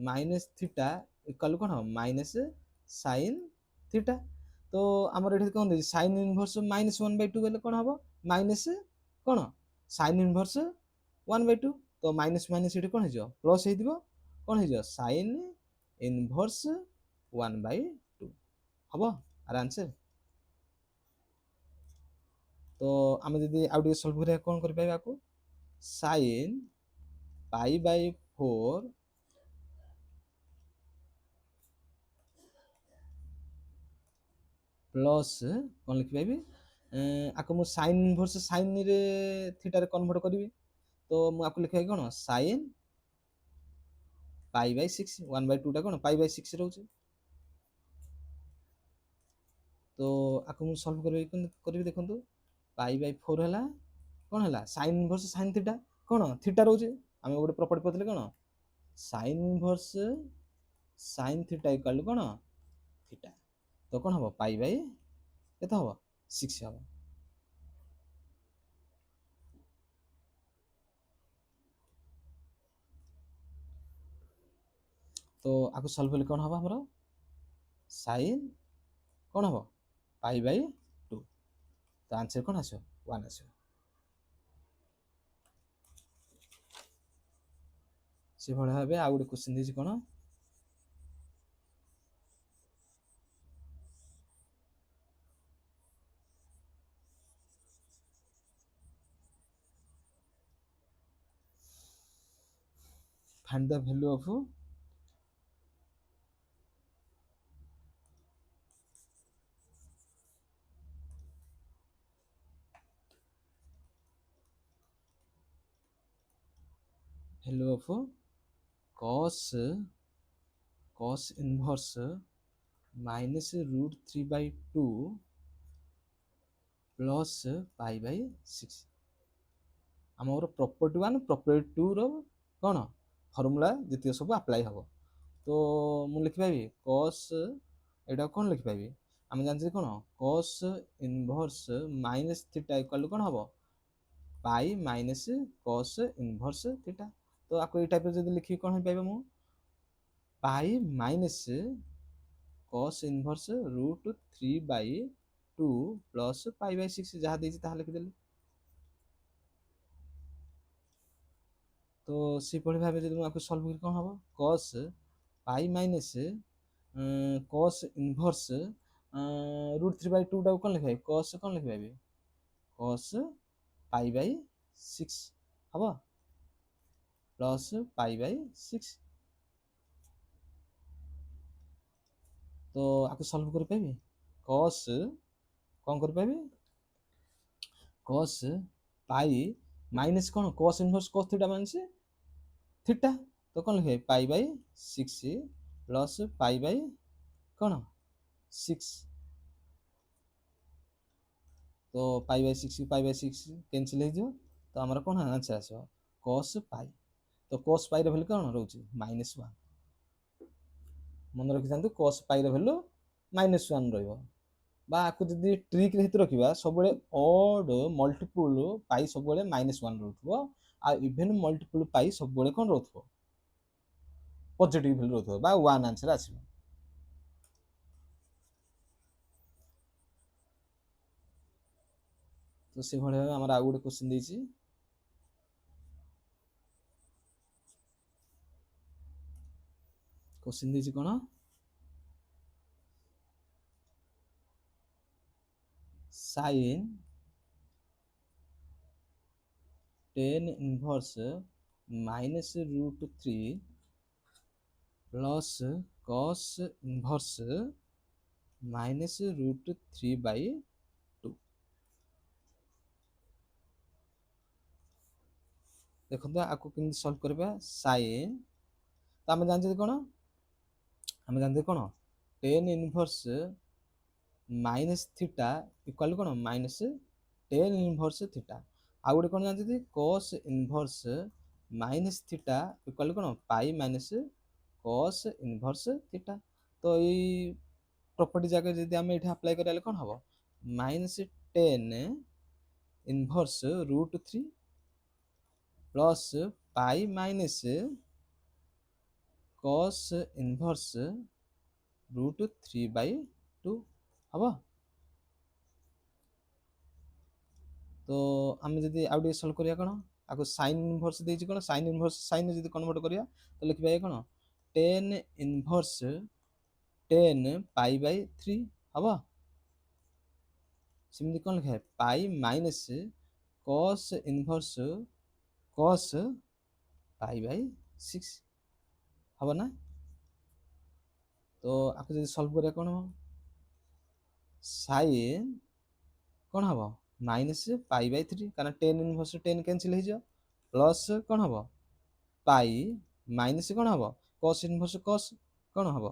minus theta equal କ'ଣ ହେବ ମାଇନସ୍ ସାଇନ୍ ଥିଟା ତ ଆମର ଏଠି କ'ଣ ଦେଇଛି ସାଇନ୍ ଇନଭର୍ସ ମାଇନସ୍ 1 ବାଇ 2 ହେଲେ କ'ଣ ହେବ ମାଇନସ୍ କ'ଣ ସାଇନ୍ ଇନଭର୍ସ 1 ବାଇ 2 ତ ମାଇନସ୍ ମାଇନସ୍ ଏଠି କ'ଣ ହେଇଯିବ ପ୍ଲସ୍ ହେଇଯିବ କ'ଣ ହେଇଯିବ ସାଇନ୍ ଇନଭର୍ସ 1 ବାଇ 2 ହେବ ଆର ଆନ୍ସର। ତ ଆମେ ଯଦି ଆଉ ଟିକେ ସଲ୍ଭ କରିବା କ'ଣ କରିପାରିବା ଆକୁ ସାଇନ୍ ପାଇ ବାଇ 4 ପ୍ଲସ୍ କ'ଣ ଲେଖିପାରିବି ଆକୁ ମୁଁ ସାଇନ୍ ଇନଭର୍ସ ସାଇନ୍ରେ ଥିଟାରେ କନଭର୍ଟ କରିବି ତ ମୁଁ ଆକୁ ଲେଖିବି କ'ଣ ସାଇନ୍ ପାଇ ବାଇ 6 1 ବାଇ 2ଟା କ'ଣ ପାଇ ବାଇ 6 ରହୁଛି ତ ଆକୁ ମୁଁ ସଲ୍ଭ କରିବି ଦେଖନ୍ତୁ ପାଇ ବାଇ 4 ହେଲା କ'ଣ ହେଲା ସାଇନ୍ ଇନଭର୍ସ ସାଇନ୍ ଥିଟା କ'ଣ ଥିଟା ରହୁଛି ଆମେ ଗୋଟେ ପ୍ରପର୍ଟି ପଢ଼ିଥିଲେ କ'ଣ sine inverse sine theta equal କ'ଣ ଥିଟା ତ କ'ଣ ହେବ ପାଇ ବାଇ କେତେ ହେବ 6 ହେବ। ତ ଆକୁ ସଲ୍ଭ କଲେ କ'ଣ ହେବ ଆମର ସାଇନ୍ କ'ଣ ହେବ ପାଇ ବାଇ 2 ତ ଆନ୍ସର କ'ଣ ଆସିବ 1 ଆସିବ। ସେଭଳି ଭାବେ ଆଉ ଗୋଟେ କ୍ୱେଶ୍ଚିନ୍ ଦେଇଛି କ'ଣ find the value of cos inverse minus root 3 by 2 plus pi by 6 ଆମର property 1 property 2 ର କ'ଣ ଫର୍ମୁଲା ଯେତିକ ସବୁ ଆପ୍ଲାଏ ହେବ ତ ମୁଁ ଲେଖିପାରିବି cos ଏଇଟା କ'ଣ ଲେଖିପାରିବି ଆମେ ଜାଣିଛେ କ'ଣ cos inverse minus theta equal କ'ଣ ହେବ ପାଇ ମାଇନସ୍ cos inverse theta ତ ଆକୁ ଏଇ ଟାଇପ୍ର ଯଦି ଲେଖିବି କ'ଣ ହେଇପାରିବ ମୁଁ ପାଇ minus cos inverse root 3 by 2 plus pi by 6 ଯାହା ଦେଇଛି ତାହା ଲେଖିଦେଲି तो ସେପରି ଭାବେ ଯଦି ମୁଁ ଆକୁ ସଲ୍ଭ କরি କ'ଣ ହେବ cos ପାଇ ମାଇନସ୍ cos ଇନଭର୍ସ √3/2 ଟାକୁ କ'ଣ ଲେଖିବା cos କ'ଣ ଲେଖିବା ଏବେ cos π/6 ହେବ ପ୍ଲସ୍ π/6 ତ ଆକୁ ସଲ୍ଭ କରିପାରିବି cos କ'ଣ କରିପାରିବି cos ପାଇ ମାଇନସ୍ କ'ଣ cos ଇନଭର୍ସ cos θ ମାଇନସ୍ θ ତ କ'ଣ ଲେଖିବେ π/6 ପ୍ଲସ୍ π/ କ'ଣ 6 तो π/6 π/6 कैंसिल हो तो आमर कौन आंसर आस cos पाई तो cos पाई भैल्यू कौन रोचे -1 मन रखी था cos पाई भैल्यू -1 रही जदि ट्रिक रखा सब ऑड मल्टीपल पाई सब -1 रो आ इवन मल्टीपल पाई सब कौन रो पॉजिटिव भैल्यू रो 1 आंसर आसो तो से भाई आम आउ गोटे क्वेश्चन देती क्वेश्चन देती कौन sin 10 inverse -√3 plus cos inverse -√3/2 देखो आपको केमती सॉल्व करबा sin तो आम जानते कौन आम जानते कौन 10 इनवर्स -θ इक्वल कौन -10 इनवर्स θ आ गोटे कौन जानते cos इनवर्स -θ इक्वल कौन पाई माइनस cos इनवर्स θ तो ये प्रॉपर्टी जगह जब आम ये अप्लाई करें कौन हम -10 inverse √3 plus pi minus cos inverse √3/2 हम तो आम जब आउ सल्व करिया कौन आपको sin इनवर्स देछि कौन sin इनवर्स sin जब कन्वर्ट करिया तो लिखबा ये कौन 10 इनवर्स 10 π/3 हम सिमती कौन लिखा है pi minus cos inverse cos π/6 हम ना तो आपको जब सल्व करिया कौन हम sin कौन हम -π/3 कारण 10 इनवर्स 10 कैंसिल हो प्लस कौन हम पाई माइनस कौन हम cos इनवर्स cos कौन हम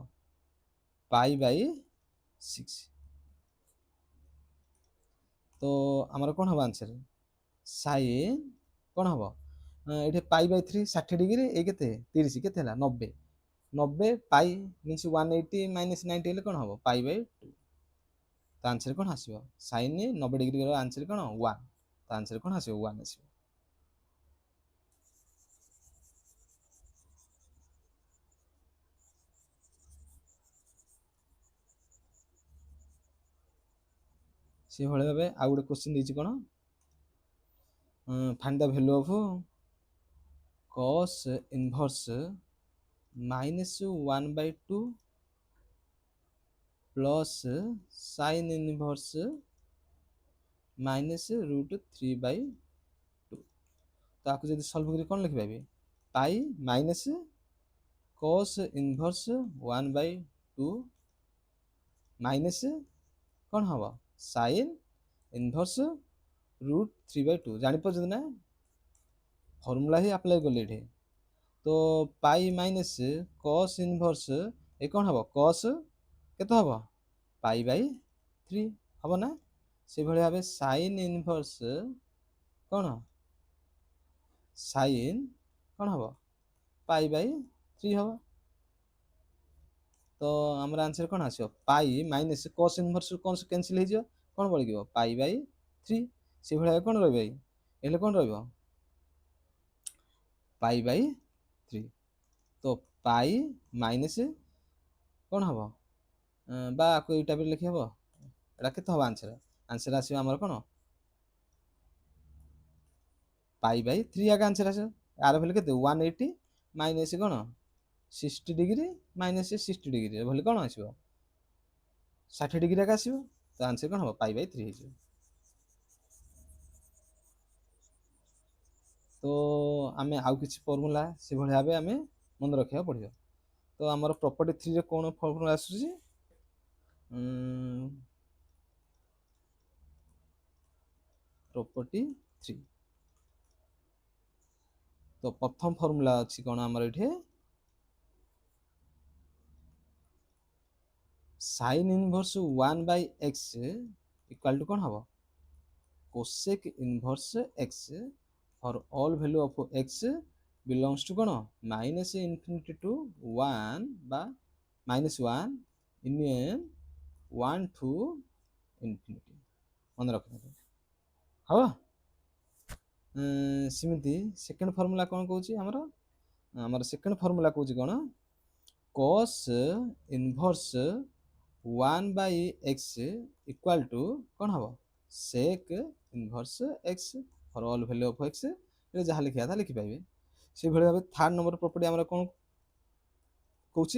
π/6 तो आमर कौन हम आंसर sin कौन हम ये π/3 60 डिग्री ये के 30 के 90 90 पाई मीन्स 180 - 90 कौन हम π/2 तो आंसर कौन आसो sin 90 डिग्री आंसर कौन 1 तो आंसर कौन आसो 1 आसो से भाई भाव आउ गोटे क्वेश्चन देती कौन find the value of cos inverse -1/2 plus sin inverse -√3/2 तो आपको जब सल्व करी कौन लिखा pi minus cos inverse 1/2 minus कौन हम sin इनवर्स √3/2 जापर ना फॉर्मूला ही अप्लाई कले तो पाई माइनस cos इनवर्स ये कौन हम cos केते हम π/3 हम ना से भाई भाव sin इनवर्स कौन sin कौन हम π/3 हम तो आम आंसर कौन आसो पाई माइनस cos इनवर्स कौन कैंसिल हो कौन बढ़ गयो π/3 से भाई कौन रही कौन π/3 तो पाई माइनस कौन हम बा आपको ये टाइप लिखी हम एटा के हम आंसर आंसर आसो आमर कौन π/3 आगे आंसर आस आर भैल्यू केते 180 माइनस कौन 60 डिग्री माइनस 60 डिग्री भैल्यू कौन आसो 60 डिग्री आगे आसो तो आंसर कौन हम पाई/3 हो। तो आम आउ कि फर्मूला से भाव आम मन रखा पड़ो। तो आमर प्रॉपर्टी 3 रे कौन फर्मूला आसूसी प्रॉपर्टी 3 तो प्रथम फर्मूला अच्छी कौन आमर ये sin inverse 1/x equal to कौन हम cosec inverse x for all value of x belongs to कौन माइनस इनफिनिटी टू 1 बा -1 इन 1 टू इनफिनिटी मन रखना हाँ। सेमती सेकेंड फर्मूला कौन कौन आमर आमर सेकेंड फर्मूला कौन कौन cos inverse 1/x equal to कौन हम sec inverse x for all value of x ये जहाँ लिखा था लिखिपारे से भाव थर्ड नंबर प्रॉपर्टी आमर कौन कौच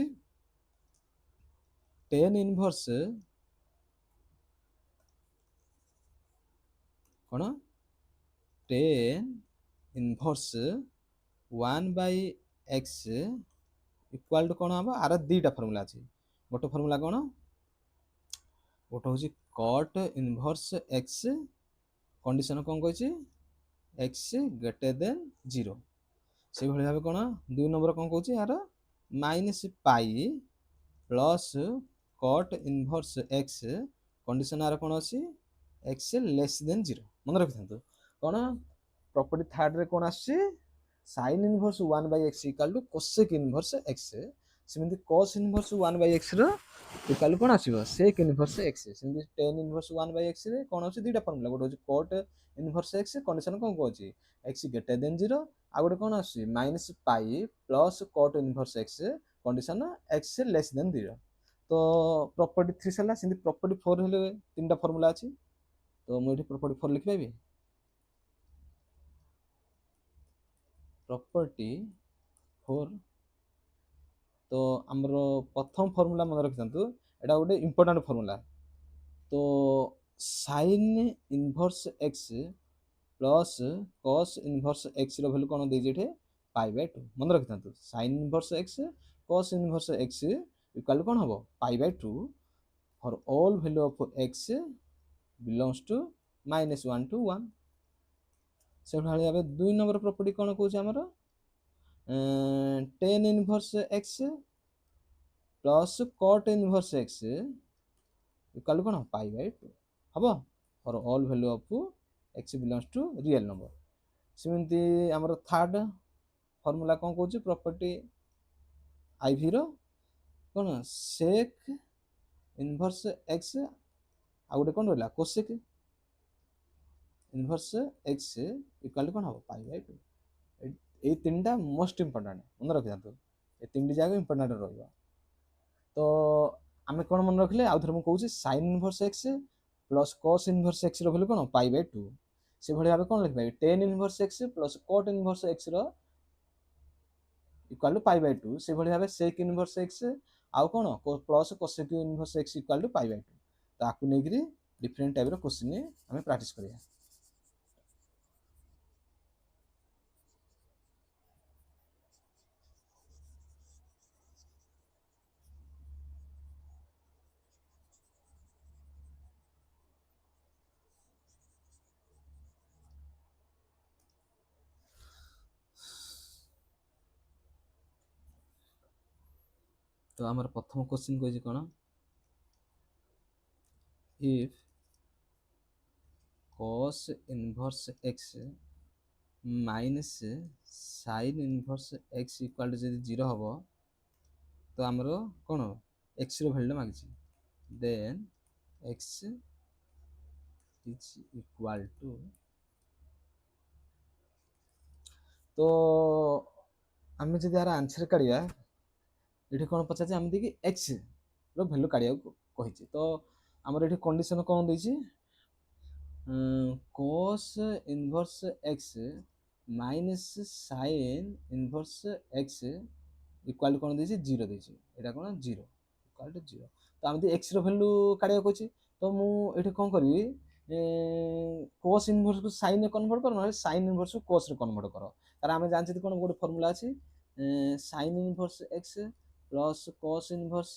tan इनवर्स कौन tan inverse 1/x equal to कौन हम आर दीटा फर्मूला अच्छी गोटे फर्मूला कौन गोटे हूँ cot इनवर्स x कंडीशन कौन कही x ग्रेटर देन 0 से भाव कौन 2 नंबर कौन कौच यार minus pi plus cot inverse x condition आर कौन अच्छी x लेस देन 0 मन रखि था कौन प्रॉपर्टी थर्ड रे कौन आसी sin inverse 1/x equal to cosec inverse x सेमती cos इनवर्स 1/x रो इक्वल कौन आसीबो sec इनवर्स x सेमती tan इनवर्स 1/x रे कौन अछि दुटा फार्मूला गोटे होची cot इनवर्स x कंडीशन कौन कहछि x ग्रेटर देन 0 आ गोटे कौन आसी minus pi plus cot inverse x condition x less than 0 तो प्रॉपर्टी 3 सला सेमती प्रॉपर्टी 4 हेले तीनटा फार्मूला अछि तो मु एठी प्रॉपर्टी 4 लिखि पाइबे प्रॉपर्टी 4 तो आमर प्रथम फर्मूला मन रखि थांतु एटा गोटे इंपोर्टेंट फर्मूला तो sin inverse x plus cos inverse x रो वैल्यू कोन देजे एठे पाई/2 मन रखि थांतु sin inverse x cos inverse x equal कोन हबो pi for all value of x belongs to -1 to 1 से भाले आबे 2 नंबर प्रॉपर्टी कोन कहूछ हमर tan inverse x plus cot inverse x equal कोन पाई/2 हबो for all value of x belongs to real number सेमती हमर थर्ड फार्मूला कोन कहूछ प्रॉपर्टी iv रो कोन sec इनवर्स x आ गोटे कोन रहला cosec इनवर्स x इक्वल कोन हबो पाई/2 ए तीनटा मोस्ट इंपोर्टेंट मन रखि जातो ए तीनटी जागा इंपोर्टेंट रहइबा तो आमे कोन मन रखले आउ थर मु कहूची sin inverse x plus cos inverse x रो वैल्यू कोन पाई/2 से भली भाबे कोन लिखबा tan inverse x plus cot inverse x रो इक्वल टू पाई/2 से भली भाबे sec इनवर्स x आउ कोन plus cosec inverse x equal to pi ताकू नेगिरी डिफरेंट टाइप रो क्वेश्चन हमें प्रैक्टिस करिया तो हमार प्रथम क्वेश्चन कहिजे कोन if cos inverse x minus sin inverse x equal to जदि 0 हबो तो हमर कोन x रो वैल्यू मागछि then x is equal to तो आमे जदि यार आंसर काढिया एठी कोन पछा जे हम देखि x रो वैल्यू काढिया कहिछि तो हमर एठी कंडीशन कोन दैछि cos inverse x minus sine inverse x equal to कौन देछि 0 देछि एटा कौन 0 इक्वाल टू 0 तो आम एक्स रो वैल्यू काढिया को अछि तो मु एठी कोन करबी cos इनवर्स को sin रे कन्वर्ट कर न sin इनवर्स को cos रे कन्वर्ट कर तार हम जानछि कोन गोटे फार्मूला अछि sin inverse x plus cos inverse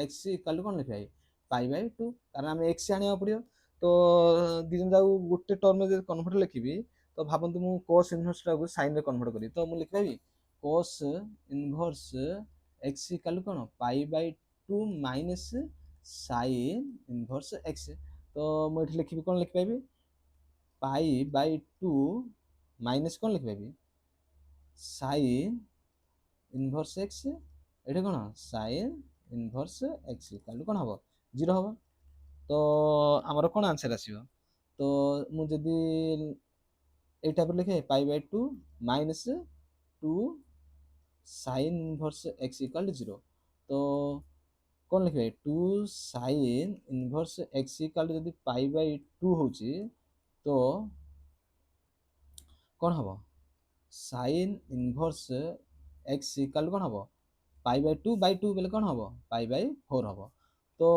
x equal to कोन लिखाई पाई बाय 2 कारण हम x आनिया पड़ियो तो दिजन जाऊ गोटे टर्म जे कन्वर्ट लिखिबी तो भाबंतु मु cos इनवर्स टा को sin रे कन्वर्ट करी तो मु लिखबी cos inverse x equal to कोन pi by 2 minus sin inverse x तो मु एठी लिखिबी कोन लिख पाइबी पाई बाय 2 माइनस कोन लिख पाइबी sin इनवर्स x एठी कोन sin inverse x equal to कोन हबो 0 हबो तो हमर कोन आंसर आसीबो तो मु जदी এই টাইপের লিখে pi by 2 minus 2 sin inverse x equal to 0 তো কোন লিখবে 2 sin inverse x equal to যদি পাই বাই 2 হচ্ছে তো কোন হবো sin inverse x equal to কোন হবো পাই বাই 2 বলে কোন হবো পাই বাই 4 হবো তো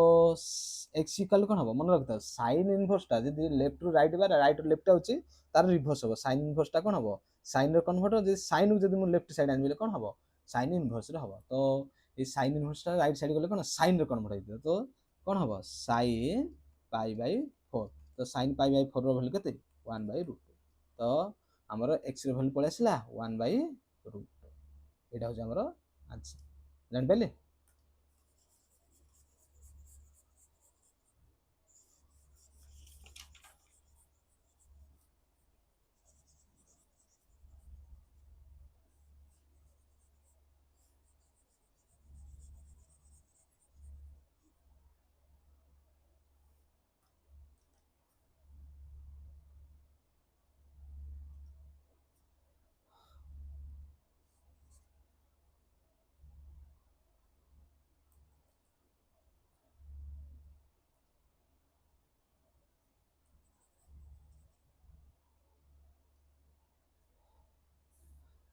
x ইকুয়াল টু কোন হবো মনে রাখতে হবে sin ইনভার্সটা যদি লেফট টু রাইট বা রাইট টু লেফট হচ্ছে তার রিভার্স হবো sin ইনভার্সটা কোন হবো sin রে কনভার্ট যদি sin କୁ যদি ମୁଁ লেফট সাইড আনবিলে কোন হবো sin ইনভার্স রে হবো তো এই sin ইনভার্সটা রাইট সাইড গলে কোন sin রে কনভার্ট হইতো তো কোন হবো sin পাই বাই 4 তো sin পাই বাই 4 ର ভ্যালু কেতে 1 বাই √2 তো ଆମର x ର ভ্যালু পড়ে আসলা 1 বাই √2 এটা হচ্ছে ଆମର आंसर জানি পাইলে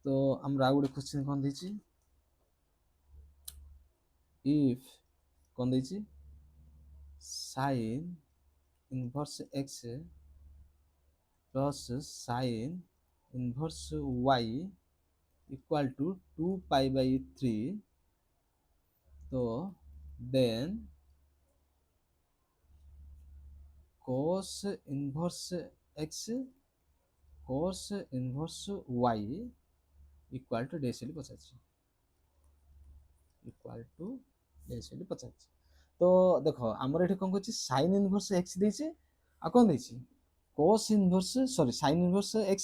तो আমরা ଆଉ ଗୋଟେ क्वेश्चन কোন ଦେଇଛି if কোন ଦେଇଛି sin inverse x plus sin inverse y equal to 2 pi by 3 तो then cos inverse x cos inverse y equal to ଡେସ୍ ବୋଲି ପଚାରିଛି equal to ଡେସ୍ ବୋଲି ପଚାରିଛି ତ ଦେଖ ଆମର ଏଠି କଣ କହିଛି sin inverse x ଦେଇଛି ଆଉ କଣ ଦେଇଛି cos inverse ସରି sin inverse x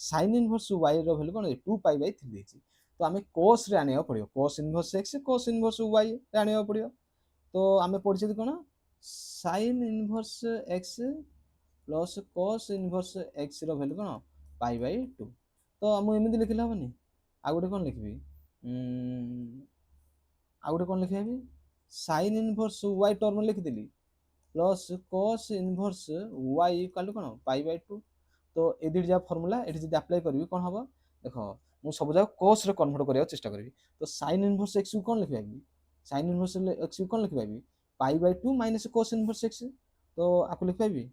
sin inverse y ର ଭ୍ୟାଲୁ କଣ 2 pi by 3 ଦେଇଛି ତ ଆମେ cos ରେ ଆଣିବାକୁ ପଡିବ cos inverse x cos inverse y ରେ ଆଣିବାକୁ ପଡିବ ତ ଆମେ ପଢିଛେ କଣ sin inverse x plus cos inverse x ର ଭ୍ୟାଲୁ କଣ ପାଇ ବାଇ 2 ତ ମୁଁ ଏମିତି ଲେଖିଲେ ହବନି ଆଉ ଗୋଟେ କଣ ଲେଖିବି ଆଉ ଗୋଟେ କଣ ଲେଖିବି sin inverse y ଟର୍ମ ଲେଖିଦେଲି plus cos inverse y equal कौन पाई बाय 2 तो ए दुईटा जा फॉर्मूला एठी जदी अप्लाई करबी कोन हबो देखो मु सब जा cos रे कन्वर्ट करिया चेष्टा करबी तो sin इनवर्स x को कोन लिखबाबी sin इनवर्स x को कोन लिखबाबी pi by 2 minus cos inverse x तो आको लिखबाबी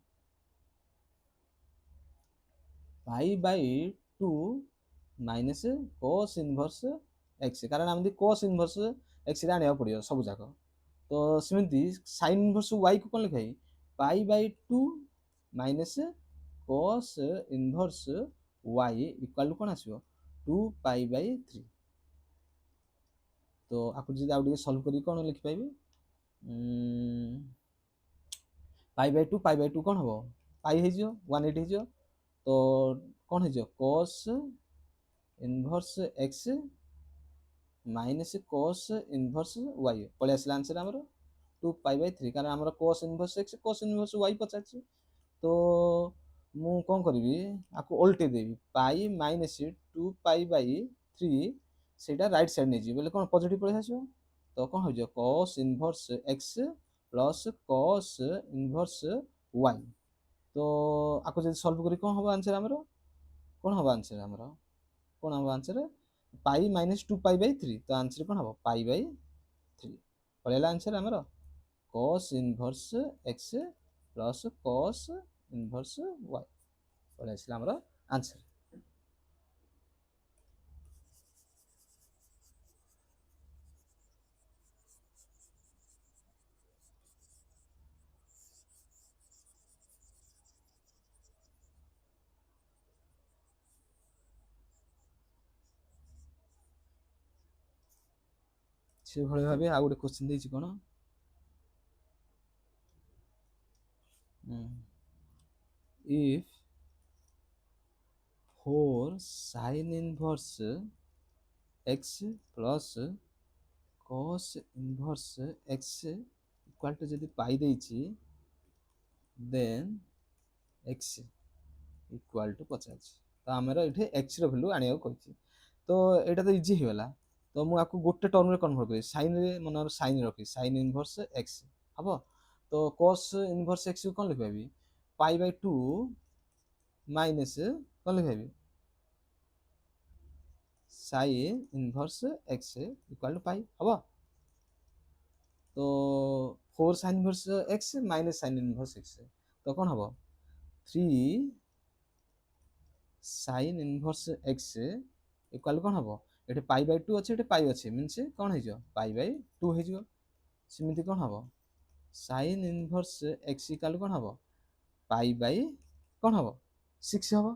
pi by 2 minus cos inverse x कारण हम cos इनवर्स x रे आनिया पड़ियो सब जाको तो सेमती sin इनवर्स y को कोन लिखाई pi by 2 minus cos inverse y equal to कोन आसीबो 2 पाई बाय 3 तो आकु जदी आउ डिके सॉल्व करी कोन लिखि पाइबे पाई बाय 2 कोन हबो पाई हे जियो 180 हे जियो तो कोन हे जियो cos inverse x minus cos inverse y पळे आसला आंसर हमरो 2 पाई बाय 3 कारण हमरो cos inverse x cos inverse y पचाछि तो मु कोन करबी आको उल्टे देबी पाई माइनस 2 पाई बाय 3 सेटा राइट साइड नै जी बोले कोन पॉजिटिव पळे आसीबो तो कोन हो जो cos inverse x plus cos inverse y तो आको जदी सॉल्व करी कोन हो आंसर हमरो कौन हम आंसर आमर कौन हम आंसर पाई माइनस 2 पाई/3 तो आंसर कौन हम पाई/3 पड़ेगा आंसर आमर cos inverse x plus cos inverse y पड़े आसला आमर आंसर। से भाई भावे आ गोटे क्वेश्चन देछि कोन if 4 sin inverse x plus cos inverse x equal to जदि पाई देछि then x equal to 50 तो आमर ये x रो वैल्यू आनिया कहछि तो एटा तो इजी हो गला तो मु आपको गोटे टर्म रे कन्वर्ट करी sin रे मन sin रखी sin इनवर्स x हबो तो cos इनवर्स x को कोन लिखबी पाई/2 माइनस कोन लिखबी sin inverse x equal to pi हबो तो 4 sin inverse x minus sin inverse x तो कोन हबो 3 sin इनवर्स x इक्वल कोन हबो एटे पाई/2 अछि एटे पाई अछि मींस कोन हे जो पाई/2 हे जो सिमिति कोन हबो sin इनवर्स x इक्वल कोन हबो पाई/ कोन हबो 6 हबो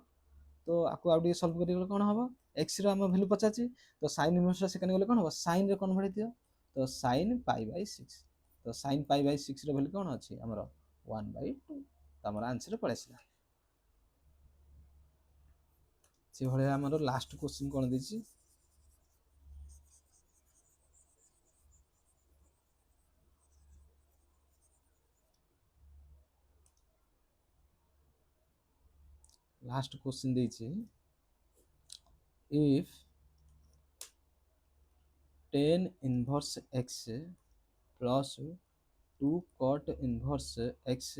तो आको आउ सॉल्व करिगले कोन हबो x रो हम वैल्यू पचाची तो sin इनवर्स सेकंड गले कोन हबो sin रे कन्वर्ट दियो तो sin पाई/6 तो sin पाई/6 रो वैल्यू कोन अछि हमर 1/2 तो हमर आंसर पळेसला से भले हमर लास्ट क्वेश्चन कोन देछि लास्ट क्वेश्चन देछि if tan inverse x plus 2 cot inverse x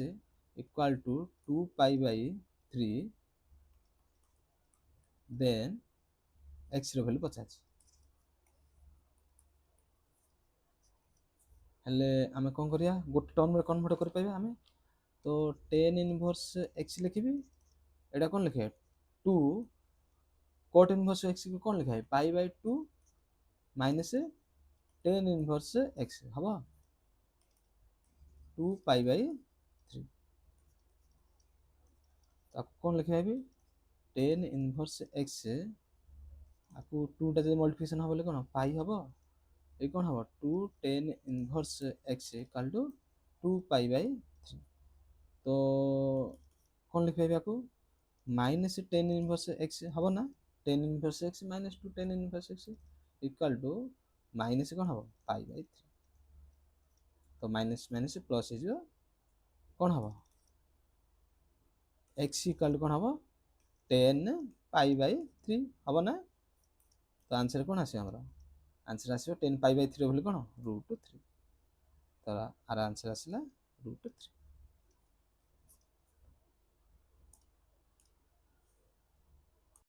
equal to 2 पाई/3 then x रो वैल्यू 50 हेले आमे कोन करिया गोटे टर्म रे कन्वर्ट कर पाइबा आमे तो tan इनवर्स x लिखिबी एटा कोन लिखे 2 cot इनवर्स x को कोन लिखा है पाई/2 माइनस tan इनवर्स x हबो 2 पाई/3 ताको कोन लिखा है tan इनवर्स x आको 2 टा जे मल्टीप्लिकेशन हबो ले कोन पाई हबो ए कोन हबो 2 tan inverse x equal to 2 पाई/3 तो कोन लिखबे आको माइनस tan इनवर्स x हबो ना tan inverse x minus 2 tan inverse x equal to minus कोन हबो पाई/3 तो माइनस माइनस प्लस हो कोन हबो x इक्वल कोन हबो 10 पाई/3 हबो ना तो आंसर कोन आसे हमरा आंसर आसे 10 पाई/3 बोले कोन √3 तो आर आंसर आसला √3